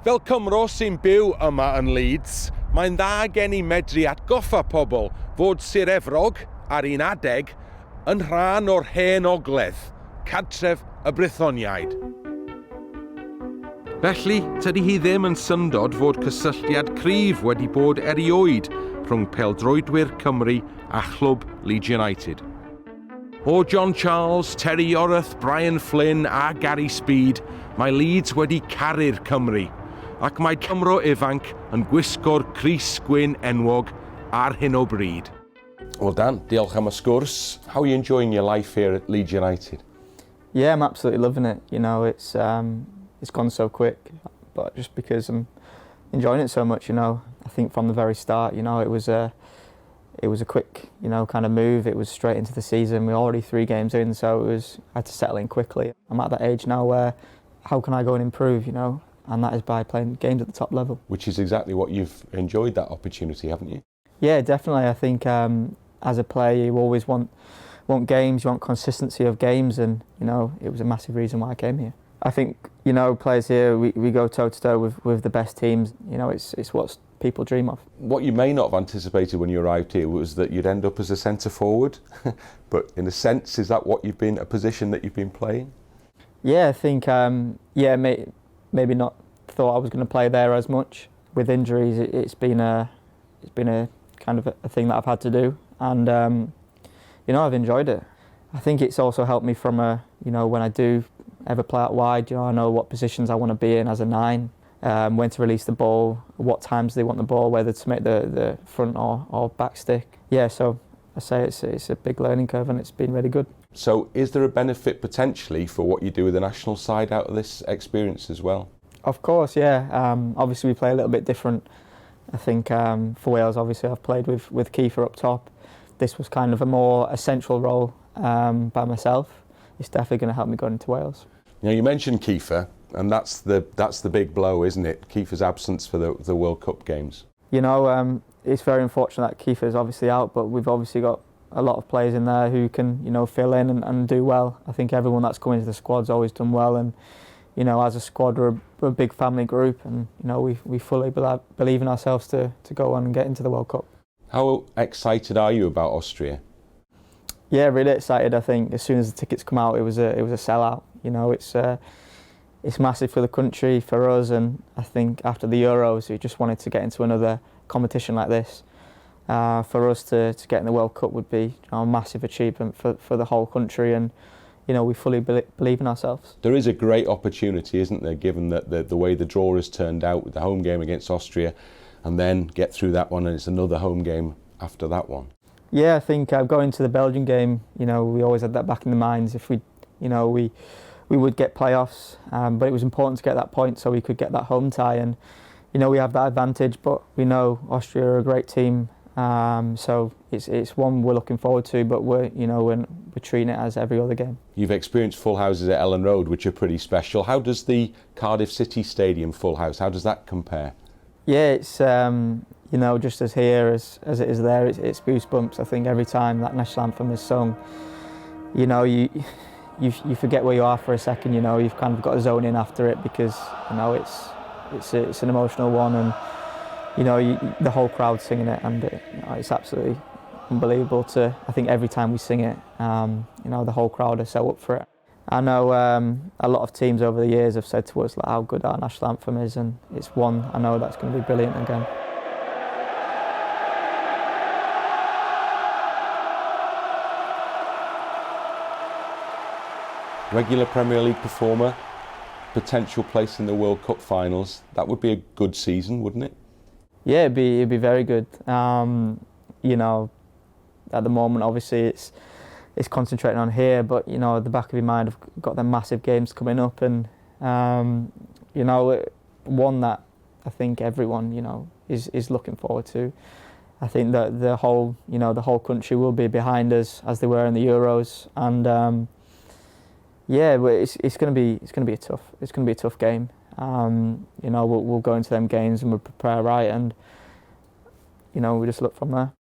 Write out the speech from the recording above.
Fel Cymro sy'n byw yma yn Leeds, mae'n dda gen I medru atgoffa pobl fod Sir Efrog ar un adeg yn rhan o'r hen ogledd, cartref y Brythoniaid. Felly, tydi hi ddim yn syndod fod cysylltiad cryf wedi bod erioed rhwng pêl-droedwyr Cymru a chlwb Leeds United. O John Charles, Terry Yorath, Brian Flynn a Gary Speed, mae Leeds wedi caru'r Cymru, ac mae Cymro ifanc yn gwisgo'r crys gwyn enwog ar hyn o bryd. Well, Dan, diolch am y sgwrs. How are you enjoying your life here at Leeds United? Yeah, I'm absolutely loving it. You know, it's gone so quick, but just because I'm enjoying it so much, you know, I think from the very start, you know, it was a quick, you know, kind of move. It was straight into the season. We're already 3 games in, so I had to settle in quickly. I'm at that age now where how can I go and improve, you know? And that is by playing games at the top level. Which is exactly what you've enjoyed, that opportunity, haven't you? Yeah, definitely. I think as a player, you always want games, you want consistency of games, and you know, it was a massive reason why I came here. I think, you know, players here, we go toe-to-toe with the best teams. You know, it's what people dream of. What you may not have anticipated when you arrived here was that you'd end up as a centre-forward, but in a sense, is that what a position that you've been playing? Yeah, I think, maybe not thought I was going to play there as much. With injuries, it's been a kind of a thing that I've had to do, and you know, I've enjoyed it. I think it's also helped me from you know, when I do ever play out wide, you know, I know what positions I want to be in as a 9, when to release the ball, what times they want the ball, whether to make the front or back stick. Yeah, so I say it's a big learning curve, and it's been really good. So is there a benefit potentially for what you do with the national side out of this experience as well? Of course, yeah. Obviously we play a little bit different. I think for Wales, obviously I've played with Kiefer up top. This was kind of a more essential role by myself. It's definitely going to help me go into Wales. Now you mentioned Kiefer, and that's the big blow, isn't it? Kiefer's absence for the World Cup games. You know, it's very unfortunate that Kiefer's obviously out, but we've obviously got a lot of players in there who can, you know, fill in and do well. I think everyone that's come into the squad's always done well, and you know, as a squad, we're a big family group, and you know, we fully believe in ourselves to go on and get into the World Cup. How excited are you about Austria? Yeah, really excited. I think as soon as the tickets come out, it was a sellout. You know, it's massive for the country, for us, and I think after the Euros, we just wanted to get into another competition like this. For us to get in the World Cup would be, you know, a massive achievement for the whole country, and you know, we fully believe in ourselves. There is a great opportunity, isn't there, given that the way the draw has turned out with the home game against Austria, and then get through that one, and it's another home game after that one. Yeah, I think going to the Belgian game, you know, we always had that back in the minds. If we would get playoffs, but it was important to get that point so we could get that home tie, and you know, we have that advantage. But we know Austria are a great team. So it's one we're looking forward to, but we're treating it as every other game. You've experienced full houses at Elland Road, which are pretty special. How does the Cardiff City Stadium full house, how does that compare? Yeah, it's you know, just as here as it is there, it's goosebumps. I think every time that national anthem is sung, you know, you forget where you are for a second. You know, you've kind of got to zone in after it, because you know it's an emotional one, and you know, the whole crowd singing it, and you know, it's absolutely unbelievable I think every time we sing it, you know, the whole crowd are so up for it. I know a lot of teams over the years have said to us like how good our national anthem is, and it's one I know that's going to be brilliant again. Regular Premier League performer, potential place in the World Cup finals, that would be a good season, wouldn't it? Yeah, it'd be very good. You know, at the moment, obviously, it's concentrating on here, but you know, at the back of your mind, I've got them massive games coming up, and you know, one that I think everyone, you know, is looking forward to. I think that the whole country will be behind us as they were in the Euros, and yeah, it's going to be a tough game. You know, we'll go into them games and we'll prepare right, and you know, we just look from there.